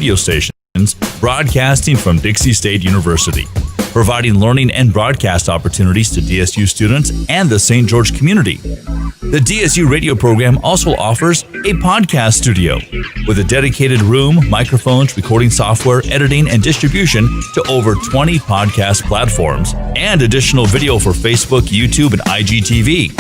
radio stations broadcasting from Dixie State University, providing learning and broadcast opportunities to DSU students and the St. George community. The DSU radio program also offers a podcast studio with a dedicated room, microphones, recording software, editing, and distribution to over 20 podcast platforms, and additional video for Facebook, YouTube, and IGTV.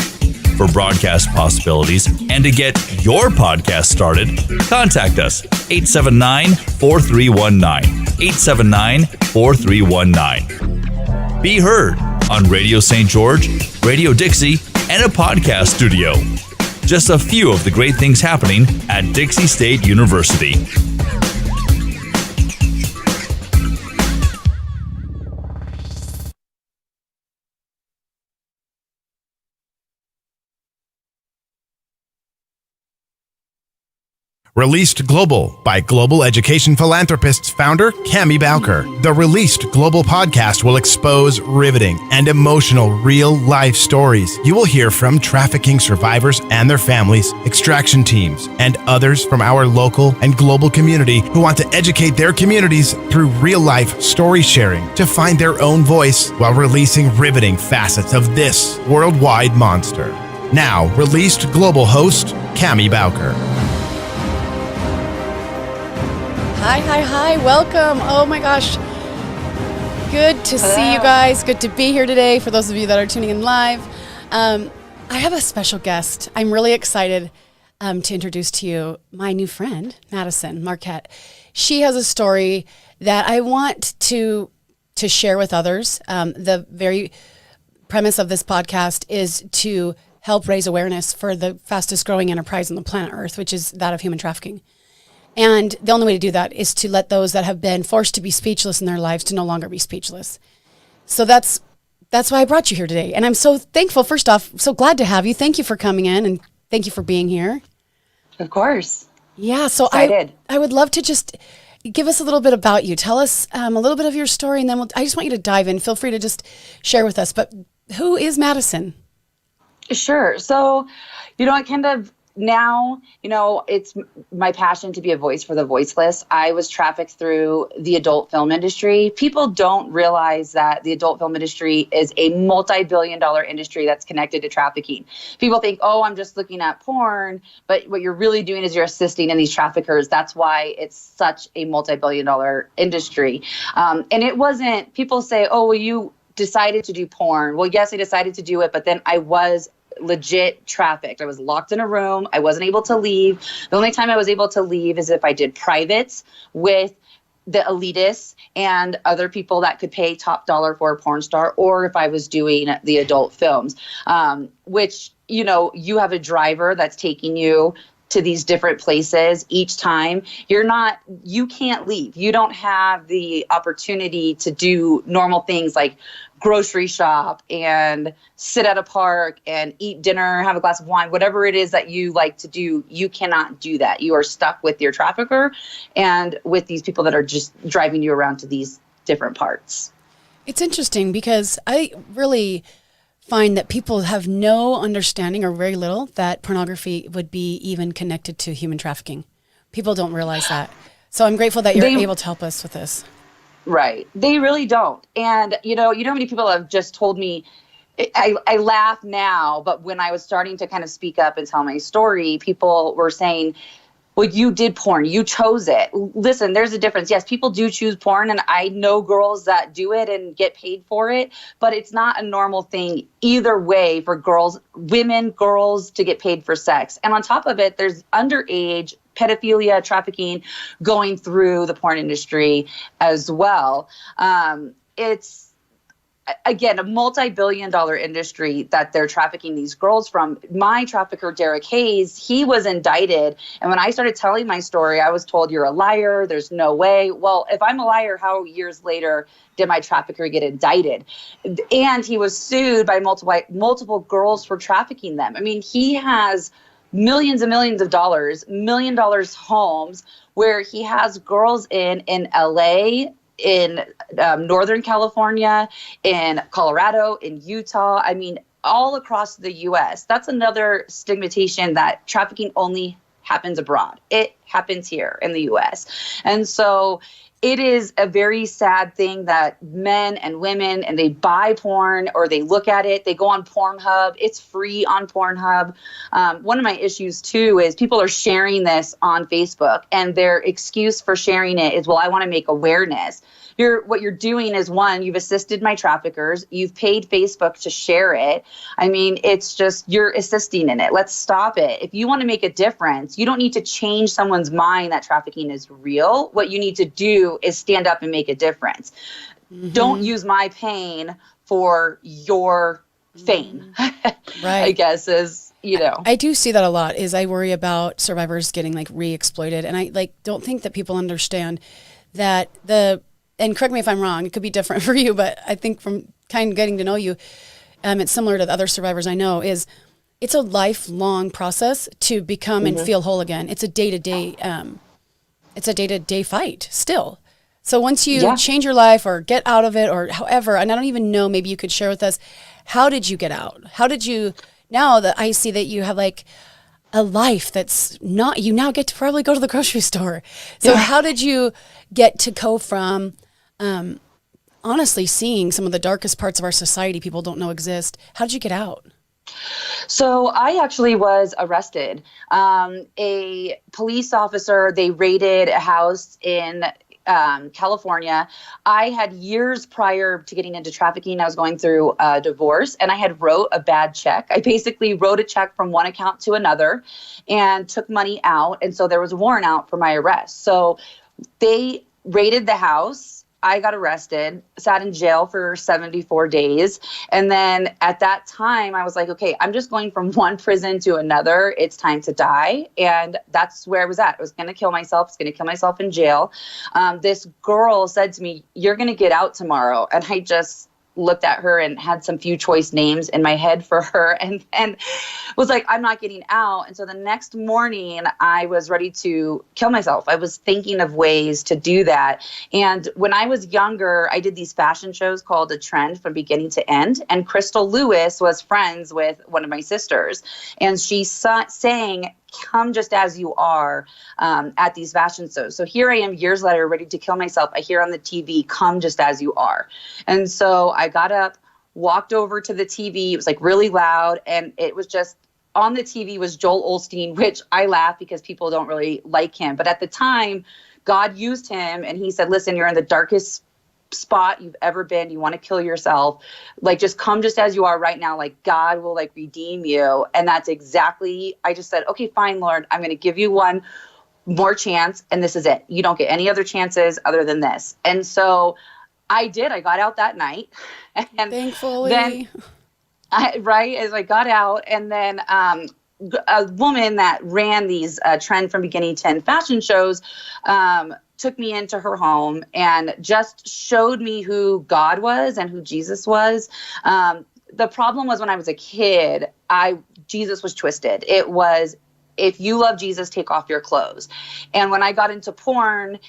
For broadcast possibilities and to get your podcast started, contact us 879-4319, 879-4319. Be heard on Radio St. George, Radio Dixie, and a podcast studio. Just a few of the great things happening at Dixie State University. Released Global by Global Education Philanthropists founder Cami Bowker. The Released Global podcast will expose riveting and emotional real-life stories. You will hear from trafficking survivors and their families, extraction teams, and others from our local and global community who want to educate their communities through real-life story sharing to find their own voice while releasing riveting facets of this worldwide monster. Now, Released Global host Cami Bowker. Hi, welcome. Oh my gosh. Good to see you guys. Good to be here today for those of you that are tuning in live. I have a special guest. I'm really excited to introduce to you my new friend, Madison Marquette. She has a story that I want to share with others. The very premise of this podcast is to help raise awareness for the fastest growing enterprise on the planet Earth, which is that of human trafficking. And the only way to do that is to let those that have been forced to be speechless in their lives to no longer be speechless. So that's why I brought you here today. And I'm so thankful, first off, so glad to have you. Thank you for coming in and thank you for being here. Of course. Yeah, so I would love to just give us a little bit about you. Tell us a little bit of your story, and then I just want you to dive in. Feel free to just share with us. But who is Madison? Sure. So, I kind of now, it's my passion to be a voice for the voiceless. I was trafficked through the adult film industry. People don't realize that the adult film industry is a multi-billion-dollar industry that's connected to trafficking. People think, oh, I'm just looking at porn, but what you're really doing is you're assisting in these traffickers. That's why it's such a multi-billion-dollar industry. And it wasn't, people say, oh, well, you decided to do porn. Well, yes, I decided to do it, but then I was legit trafficked. I was locked in a room. I wasn't able to leave. The only time I was able to leave is if I did privates with the elitists and other people that could pay top dollar for a porn star, or if I was doing the adult films, which, you have a driver that's taking you to these different places each time. You can't leave. You don't have the opportunity to do normal things like grocery shop and sit at a park and eat dinner, have a glass of wine, whatever it is that you like to do. You cannot do that. You are stuck with your trafficker and with these people that are just driving you around to these different parts. It's interesting because I really find that people have no understanding or very little that pornography would be even connected to human trafficking. People don't realize that. So I'm grateful that you're able to help us with this. Right. They really don't. And, you know how many people have just told me, I laugh now, but when I was starting to kind of speak up and tell my story, people were saying, well, you did porn. You chose it. Listen, there's a difference. Yes, people do choose porn, and I know girls that do it and get paid for it, but it's not a normal thing either way for girls to get paid for sex. And on top of it, there's underage pedophilia, trafficking going through the porn industry as well. It's, again, a multi-billion-dollar industry that they're trafficking these girls from. My trafficker, Derek Hayes, he was indicted. And when I started telling my story, I was told, you're a liar. There's no way. Well, if I'm a liar, how years later did my trafficker get indicted? And he was sued by multiple girls for trafficking them. I mean, he has millions and millions of dollars, $1 million homes where he has girls in LA, in Northern California, in Colorado, in Utah. I mean, all across the U.S. That's another stigmatization, that trafficking only happens abroad. It happens here in the US. And so it is a very sad thing that men and women, and they buy porn or they look at it, they go on Pornhub. It's free on Pornhub. One of my issues too is people are sharing this on Facebook, and their excuse for sharing it is, well, I want to make awareness. What you're doing is, one, you've assisted my traffickers. You've paid Facebook to share it. I mean, it's just, you're assisting in it. Let's stop it. If you want to make a difference, you don't need to change someone's mind that trafficking is real. What you need to do is stand up and make a difference. Mm-hmm. Don't use my pain for your fame. Right. I guess is, I do see that a lot. Is I worry about survivors getting like re-exploited. And I don't think that people understand that and correct me if I'm wrong, it could be different for you, but I think from kind of getting to know you, it's similar to the other survivors I know, it's a lifelong process to become and feel whole again. It's a day-to-day fight still. So once you change your life or get out of it or however, and I don't even know, maybe you could share with us, how did you get out? How did you, now that I see that you have like a life that's not, you now get to probably go to the grocery store. So how did you get to go from, honestly seeing some of the darkest parts of our society people don't know exist? How did you get out? So I actually was arrested. A police officer, they raided a house in California. I had years prior to getting into trafficking, I was going through a divorce, and I had wrote a bad check. I basically wrote a check from one account to another and took money out. And so there was a warrant out for my arrest. So they raided the house. I got arrested, sat in jail for 74 days. And then at that time, I was like, okay, I'm just going from one prison to another. It's time to die. And that's where I was at. I was going to kill myself. I was going to kill myself in jail. This girl said to me, you're going to get out tomorrow. And I just looked at her and had some few choice names in my head for her and was like, I'm not getting out. And so the next morning I was ready to kill myself. I was thinking of ways to do that. And when I was younger, I did these fashion shows called A Trend from Beginning to End. And Crystal Lewis was friends with one of my sisters. And she sang Come Just As You Are at these fashion shows. So here I am years later, ready to kill myself. I hear on the TV, Come Just As You Are. And so I got up, walked over to the TV. It was like really loud. And it was just on the TV was Joel Osteen, which I laugh because people don't really like him. But at the time, God used him and he said, listen, you're in the darkest spot you've ever been. You want to kill yourself. Like, just come just as you are right now. Like, God will like redeem you. And that's exactly, I just said, okay, fine, Lord, I'm going to give you one more chance. And this is it. You don't get any other chances other than this. And so I did. I got out that night. And thankfully. Then, as I got out, and then a woman that ran these Trend from Beginning to End fashion shows took me into her home and just showed me who God was and who Jesus was. The problem was when I was a kid, Jesus was twisted. It was, if you love Jesus, take off your clothes. And when I got into porn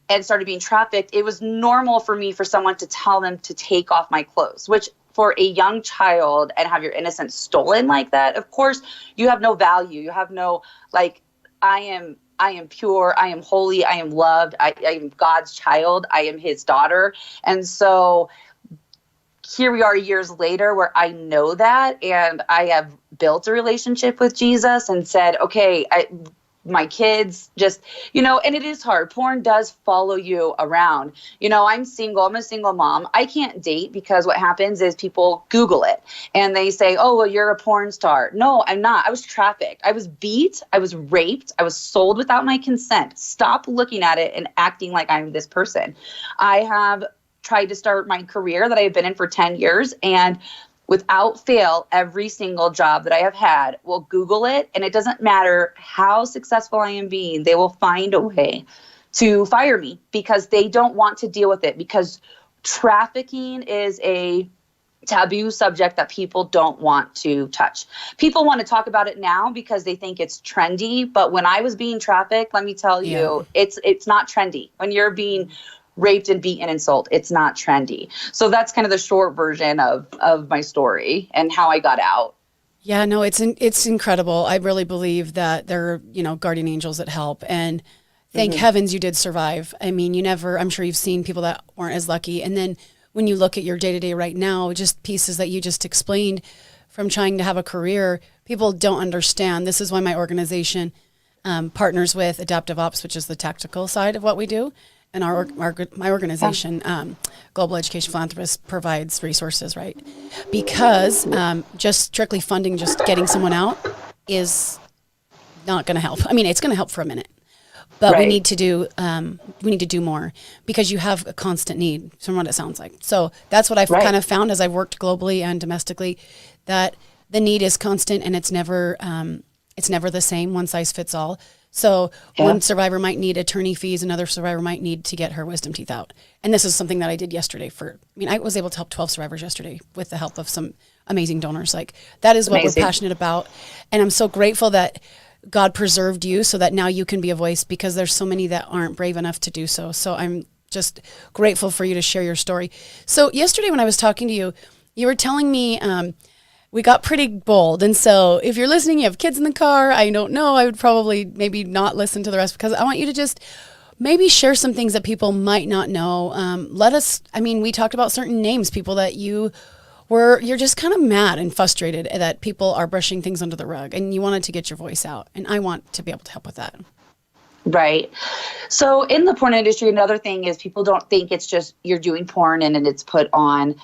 and started being trafficked, it was normal for me for someone to tell them to take off my clothes, which for a young child and have your innocence stolen like that, of course, you have no value. You have no, like, I am pure, I am holy, I am loved, I am God's child, I am his daughter. And so here we are years later where I know that, and I have built a relationship with Jesus and said, okay, my kids just, and it is hard. Porn does follow you around. I'm single. I'm a single mom. I can't date because what happens is people Google it and they say, oh, well, you're a porn star. No, I'm not. I was trafficked. I was beat. I was raped. I was sold without my consent. Stop looking at it and acting like I'm this person. I have tried to start my career that I have been in for 10 years, and without fail, every single job that I have had will Google it, and it doesn't matter how successful I am being, they will find a way to fire me because they don't want to deal with it, because trafficking is a taboo subject that people don't want to touch. People want to talk about it now because they think it's trendy, but when I was being trafficked, let me tell you, it's not trendy. When you're being raped and beaten and sold, it's not trendy. So that's kind of the short version of my story and how I got out. Yeah, no, it's incredible. I really believe that there are, guardian angels that help. And thank heavens you did survive. I mean, I'm sure you've seen people that weren't as lucky. And then when you look at your day-to-day right now, just pieces that you just explained from trying to have a career, people don't understand. This is why my organization partners with Adaptive Ops, which is the tactical side of what we do. And my organization, Global Education Philanthropist, provides resources, right? Because just strictly funding, just getting someone out is not going to help. I mean, it's going to help for a minute, but we need to do more because you have a constant need, from what it sounds like. So that's what I've kind of found as I've worked globally and domestically, that the need is constant and it's never the same, one size fits all. So one survivor might need attorney fees, another survivor might need to get her wisdom teeth out. And this is something that I did yesterday I was able to help 12 survivors yesterday with the help of some amazing donors. Like, that is what we're passionate about. And I'm so grateful that God preserved you so that now you can be a voice, because there's so many that aren't brave enough to do so. So I'm just grateful for you to share your story. So yesterday when I was talking to you, you were telling me, we got pretty bold. And so if you're listening, you have kids in the car, I don't know, I would probably maybe not listen to the rest, because I want you to just maybe share some things that people might not know. We talked about certain names, people that you're just kind of mad and frustrated that people are brushing things under the rug, and you wanted to get your voice out. And I want to be able to help with that. Right. So in the porn industry, another thing is people don't think it's just you're doing porn and it's put on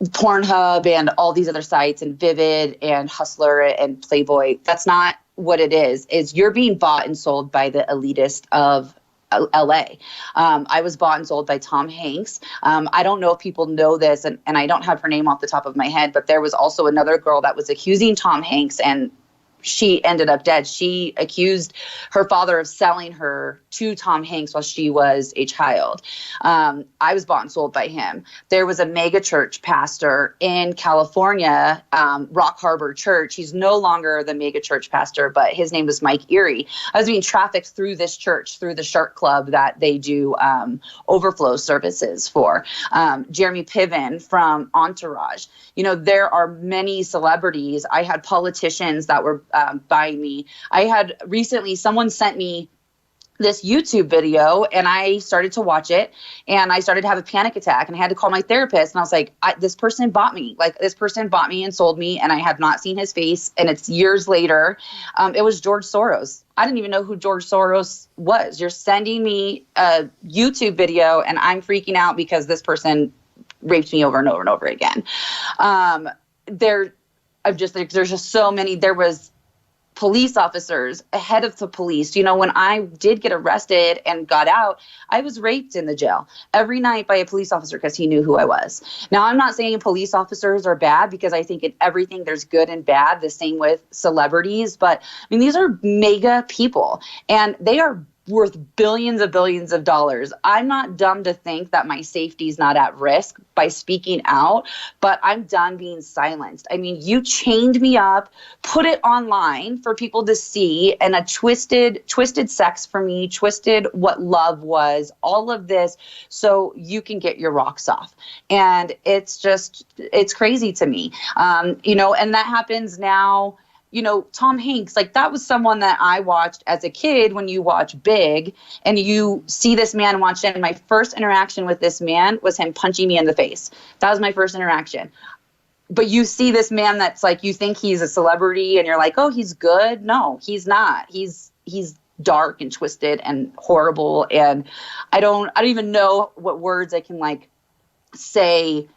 Pornhub and all these other sites and Vivid and Hustler and Playboy. That's not what it is. You're being bought and sold by the elitist of LA. I was bought and sold by Tom Hanks. I don't know if people know this, and I don't have her name off the top of my head, but there was also another girl that was accusing Tom Hanks, and she ended up dead. She accused her father of selling her to Tom Hanks while she was a child. I was bought and sold by him. There was a mega church pastor in California, Rock Harbor Church. He's no longer the mega church pastor, but his name was Mike Erie. I was being trafficked through this church, through the Shark Club that they do overflow services for. Jeremy Piven from Entourage. There are many celebrities. I had politicians that were buying me. I had recently, someone sent me this YouTube video and I started to watch it and I started to have a panic attack and I had to call my therapist, and I was like, this person bought me. This person bought me and sold me, and I have not seen his face, and it's years later. It was George Soros. I didn't even know who George Soros was. You're sending me a YouTube video and I'm freaking out because this person raped me over and over and over again. There's just so many. There was police officers, head of the police. When I did get arrested and got out, I was raped in the jail every night by a police officer because he knew who I was. Now, I'm not saying police officers are bad, because I think in everything there's good and bad, the same with celebrities. But these are mega people, and they are worth billions of dollars. I'm not dumb to think that my safety is not at risk by speaking out, but I'm done being silenced. You chained me up, put it online for people to see, and a twisted sex for me, twisted what love was, all of this, so you can get your rocks off. And it's crazy to me. And that happens now. Tom Hanks, that was someone that I watched as a kid. When you watch Big and you see this man watch it, and my first interaction with this man was him punching me in the face. That was my first interaction. But you see this man that's you think he's a celebrity and you're like, oh, he's good. No, he's not. He's dark and twisted and horrible. And I don't even know what words I can say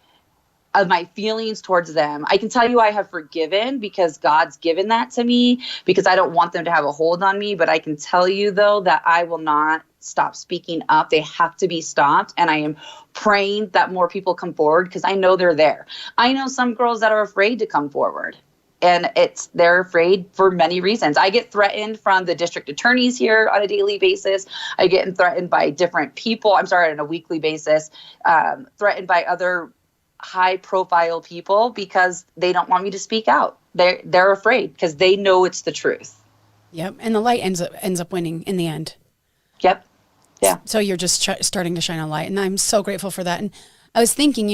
of my feelings towards them. I can tell you I have forgiven because God's given that to me, because I don't want them to have a hold on me. But I can tell you, though, that I will not stop speaking up. They have to be stopped. And I am praying that more people come forward, because I know they're there. I know some girls that are afraid to come forward. And they're afraid for many reasons. I get threatened from the district attorneys here on a daily basis. I get threatened by different people. On a weekly basis, threatened by other high profile people because they don't want me to speak out. They're afraid because they know it's the truth. Yep. And the light ends up winning in the end. Yep. Yeah. So you're just starting to shine a light, and I'm so grateful for that. And I was thinking,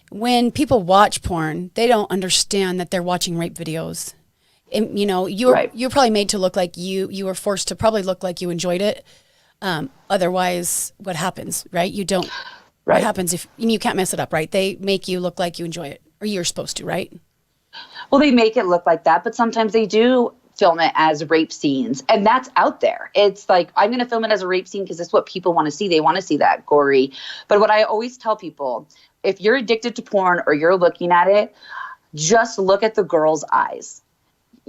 when people watch porn, they don't understand that they're watching rape videos. And, you're probably made to look like you were forced to probably look like you enjoyed it. Otherwise, what happens, right? You don't. Right. What happens if you can't mess it up, right? They make you look like you enjoy it, or you're supposed to, right? Well, they make it look like that, but sometimes they do film it as rape scenes, and that's out there. It's like, I'm going to film it as a rape scene because it's what people want to see. They want to see that gory. But what I always tell people, if you're addicted to porn or you're looking at it, just look at the girl's eyes.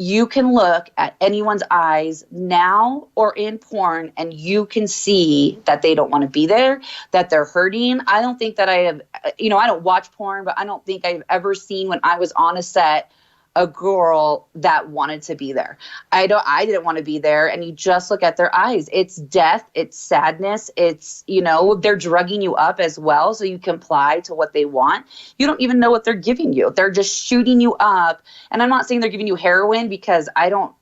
You can look at anyone's eyes now or in porn, and you can see that they don't want to be there, that they're hurting. I don't think that I have, I don't watch porn, but I don't think I've ever seen, when I was on a set, a girl that wanted to be there. I didn't want to be there. And you just look at their eyes. It's death. It's sadness. It's, they're drugging you up as well. So you comply to what they want. You don't even know what they're giving you. They're just shooting you up. And I'm not saying they're giving you heroin, because I don't,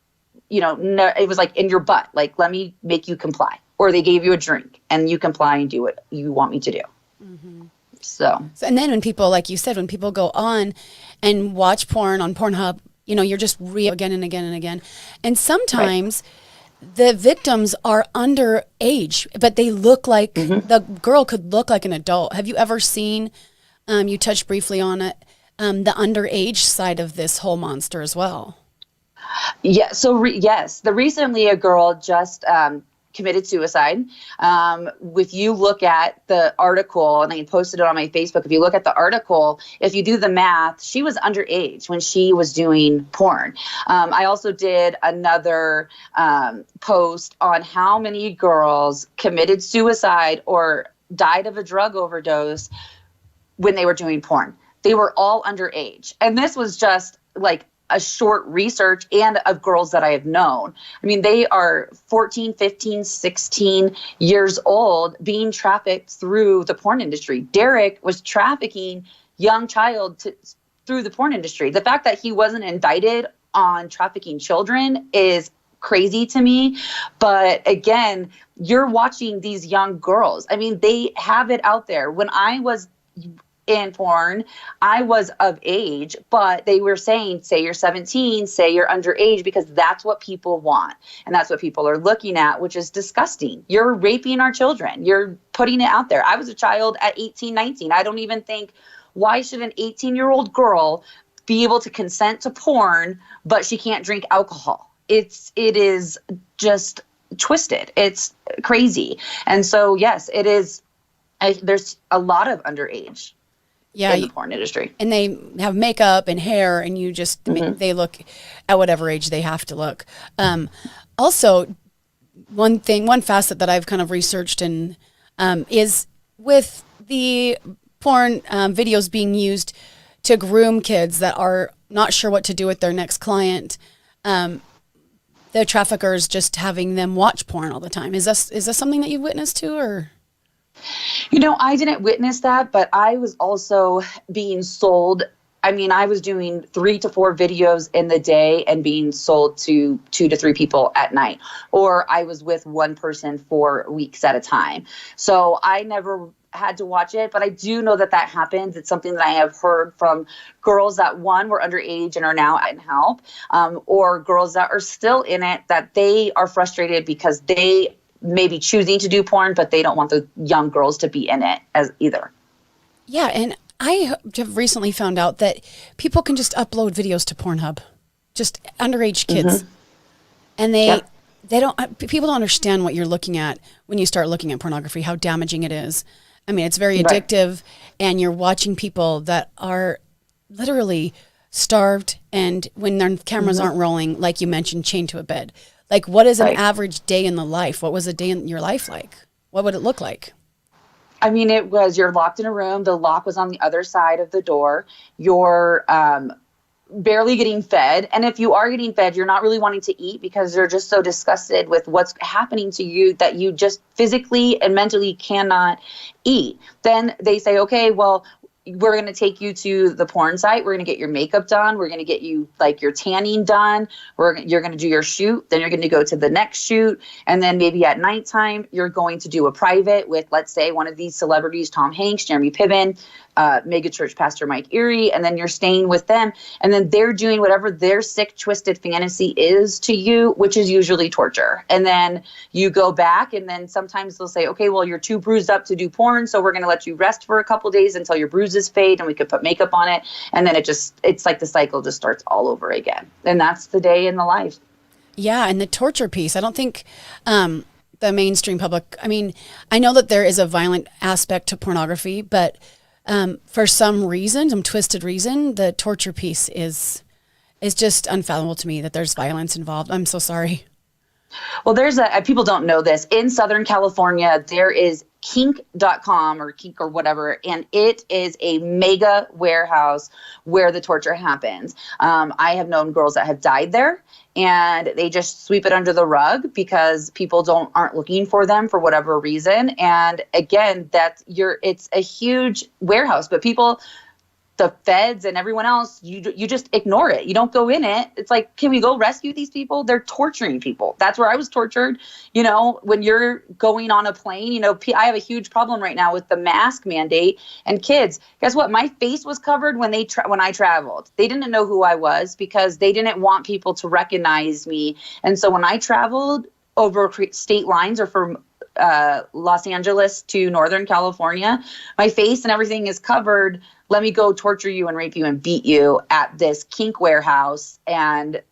no, it was like in your butt. Like, let me make you comply. Or they gave you a drink and you comply and do what you want me to do. Mm-hmm. So, and then when people, like you said, when people go on and watch porn on Pornhub, you're just again and again and again. And sometimes the victims are underage, but they look like, the girl could look like an adult. Have you ever seen, you touched briefly on it, the underage side of this whole monster as well? Yeah. So yes, recently a girl just committed suicide. If you look at the article, and I posted it on my Facebook, if you look at the article, if you do the math, she was underage when she was doing porn. I also did another post on how many girls committed suicide or died of a drug overdose when they were doing porn. They were all underage. And this was just like a short research and of girls that I have known. I mean, they are 14, 15, 16 years old being trafficked through the porn industry. Derek was trafficking young child through the porn industry. The fact that he wasn't indicted on trafficking children is crazy to me. But again, you're watching these young girls. I mean, they have it out there. When I was in porn, I was of age, but they were saying, say you're 17, say you're underage, because that's what people want. And that's what people are looking at, which is disgusting. You're raping our children. You're putting it out there. I was a child at 18, 19. I don't even think, why should an 18-year-old girl be able to consent to porn, but she can't drink alcohol? It is just twisted. It's crazy. And so, yes, it is. There's a lot of underage. Yeah, in the porn industry. And they have makeup and hair, and you just, they look at whatever age they have to look. Also, one facet that I've kind of researched and is with the porn videos being used to groom kids that are not sure what to do with their next client. The traffickers just having them watch porn all the time. Is this something that you've witnessed too, or? I didn't witness that, but I was also being sold. I mean, I was doing 3 to 4 videos in the day and being sold to 2 to 3 people at night, or I was with one person for weeks at a time. So I never had to watch it, but I do know that happens. It's something that I have heard from girls that, one, were underage and are now in help, or girls that are still in it, that they are frustrated because they maybe choosing to do porn, but they don't want the young girls to be in it as either. Yeah, and I have recently found out that people can just upload videos to Pornhub, just underage kids, and they don't. People don't understand what you're looking at when you start looking at pornography, how damaging it is. I mean, it's very addictive, and you're watching people that are literally starved, and when their cameras aren't rolling, like you mentioned, chained to a bed. Like, what is an average day in the life? What was a day in your life like? What would it look like? I mean, it was, you're locked in a room. The lock was on the other side of the door. You're barely getting fed. And if you are getting fed, you're not really wanting to eat because you're just so disgusted with what's happening to you that you just physically and mentally cannot eat. Then they say, okay, well, we're going to take you to the porn site. We're going to get your makeup done. We're going to get you like your tanning done. You're going to do your shoot. Then you're going to go to the next shoot. And then maybe at nighttime, you're going to do a private with, let's say, one of these celebrities, Tom Hanks, Jeremy Piven, mega church pastor Mike Erie. And then you're staying with them. And then they're doing whatever their sick, twisted fantasy is to you, which is usually torture. And then you go back, and then sometimes they'll say, okay, well, you're too bruised up to do porn, so we're going to let you rest for a couple days until your bruises fade and we could put makeup on it. And then it's like the cycle just starts all over again. And that's the day in the life. Yeah. And the torture piece, I don't think the mainstream public, I mean, I know that there is a violent aspect to pornography, but for some reason, some twisted reason, the torture piece is just unfathomable to me that there's violence involved. I'm so sorry. Well, people don't know this. In Southern California, there is kink.com or kink or whatever, and it is a mega warehouse where the torture happens. I have known girls that have died there, and they just sweep it under the rug because people aren't looking for them for whatever reason. And again, it's a huge warehouse, but the feds and everyone else, you just ignore it. You don't go in it. It's like, can we go rescue these people? They're torturing people. That's where I was tortured. When you're going on a plane, I have a huge problem right now with the mask mandate and kids. Guess what? My face was covered when I traveled. They didn't know who I was because they didn't want people to recognize me. And so when I traveled over state lines or from Los Angeles to Northern California, my face and everything is covered. Let me go torture you and rape you and beat you at this kink warehouse. And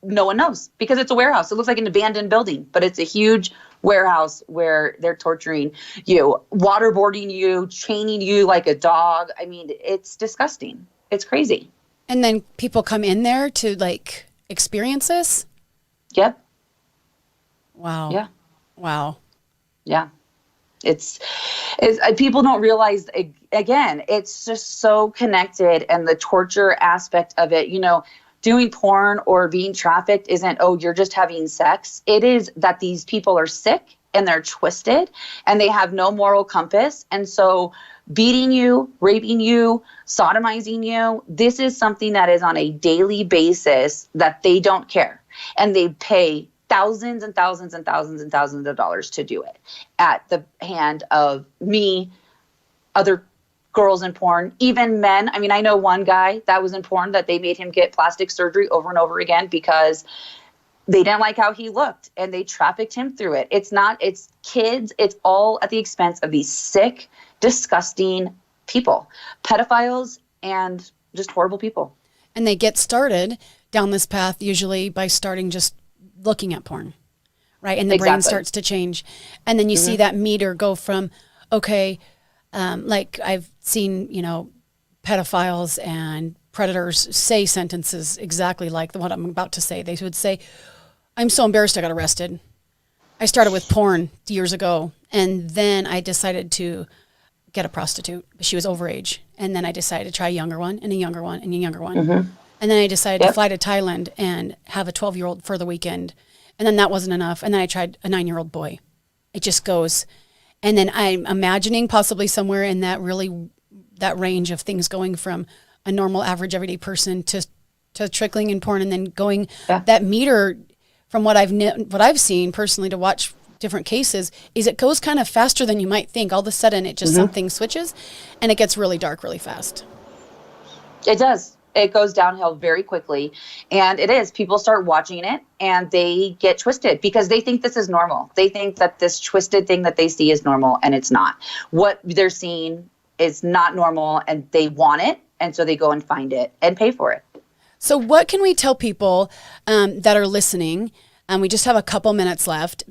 no one knows because it's a warehouse. It looks like an abandoned building, but it's a huge warehouse where they're torturing you, waterboarding you, chaining you like a dog. I mean, it's disgusting. It's crazy. And then people come in there to like experience this? Yep. Wow. Yeah. Wow. Yeah. It's people don't realize, again, it's just so connected, and the torture aspect of it, doing porn or being trafficked isn't, oh, you're just having sex. It is that these people are sick and they're twisted and they have no moral compass. And so beating you, raping you, sodomizing you, this is something that is on a daily basis that they don't care. And they pay thousands and thousands and thousands and thousands of dollars to do it at the hand of me, other girls in porn, even men. I mean, I know one guy that was in porn that they made him get plastic surgery over and over again because they didn't like how he looked and they trafficked him through it. It's kids. It's all at the expense of these sick, disgusting people, pedophiles, and just horrible people. And they get started down this path usually by starting just looking at porn, right? And the brain starts to change. And then you see that meter go from, okay, like I've seen, pedophiles and predators say sentences exactly like the one I'm about to say. They would say, I'm so embarrassed I got arrested. I started with porn years ago, and then I decided to get a prostitute. She was overage. And then I decided to try a younger one and a younger one and a younger one. Mm-hmm. And then I decided to fly to Thailand and have a 12-year-old for the weekend. And then that wasn't enough. And then I tried a 9-year-old boy. It just goes. And then I'm imagining possibly somewhere in that range of things going from a normal, average, everyday person to trickling in porn, and then going that meter from what I've seen personally to watch different cases is it goes kind of faster than you might think. All of a sudden it just something switches and it gets really dark really fast. It does. It goes downhill very quickly. And it is. People start watching it and they get twisted because they think this is normal. They think that this twisted thing that they see is normal, and it's not. What they're seeing is not normal, and they want it. And so they go and find it and pay for it. So what can we tell people that are listening? We just have a couple minutes left.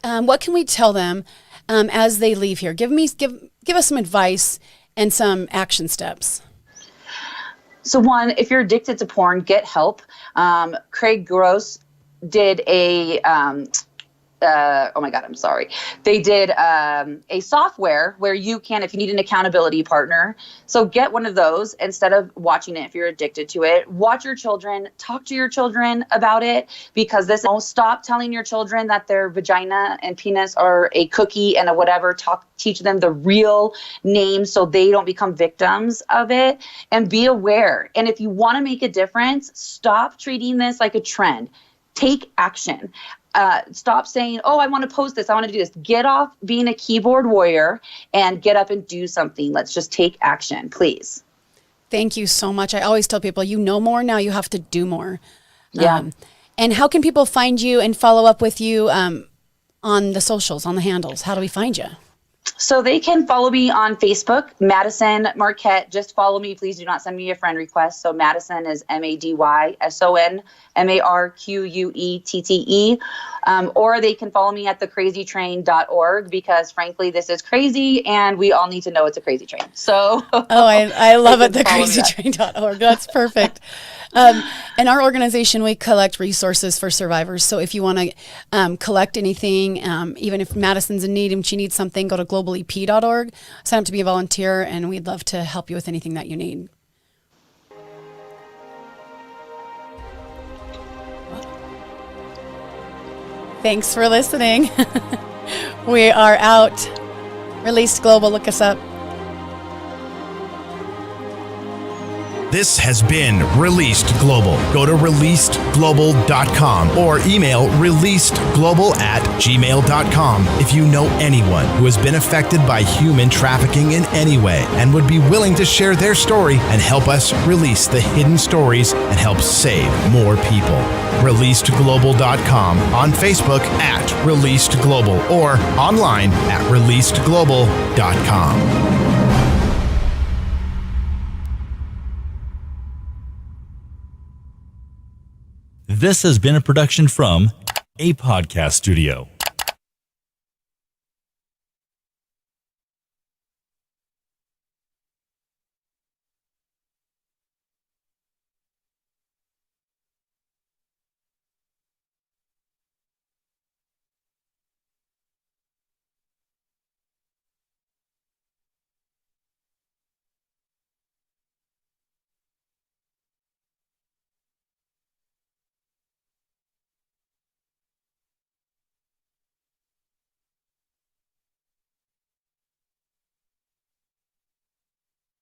What can we tell them as they leave here? Give us some advice and some action steps. So one, if you're addicted to porn, get help. Craig Gross did a oh my God, I'm sorry. They did a software where you can, if you need an accountability partner, so get one of those instead of watching it if you're addicted to it. Watch your children, talk to your children about it, because this will stop telling your children that their vagina and penis are a cookie and a whatever. Teach them the real name so they don't become victims of it, and be aware. And if you want to make a difference, stop treating this like a trend. Take action. Stop saying, oh, I want to post this, I want to do this. Get off being a keyboard warrior and get up and do something. Let's just take action, please. Thank you so much. I always tell people, you know more, now you have to do more. Yeah. And how can people find you and follow up with you on the socials, on the handles? How do we find you? So they can follow me on Facebook, Madison Marquette. Just follow me. Please do not send me a friend request. So Madison is MADYSON, or they can follow me at thecrazytrain.org, because frankly, this is crazy and we all need to know it's a crazy train. So I love it, thecrazytrain.org. That's perfect. In our organization, we collect resources for survivors. So if you want to collect anything, even if Madison's in need and she needs something, go to globalep.org, sign up to be a volunteer, and we'd love to help you with anything that you need. Thanks for listening. We are out. Released Global, look us up. This has been Released Global. Go to releasedglobal.com or email releasedglobal@gmail.com if you know anyone who has been affected by human trafficking in any way and would be willing to share their story and help us release the hidden stories and help save more people. Releasedglobal.com, on Facebook at Released Global, or online at releasedglobal.com. This has been a production from a podcast studio.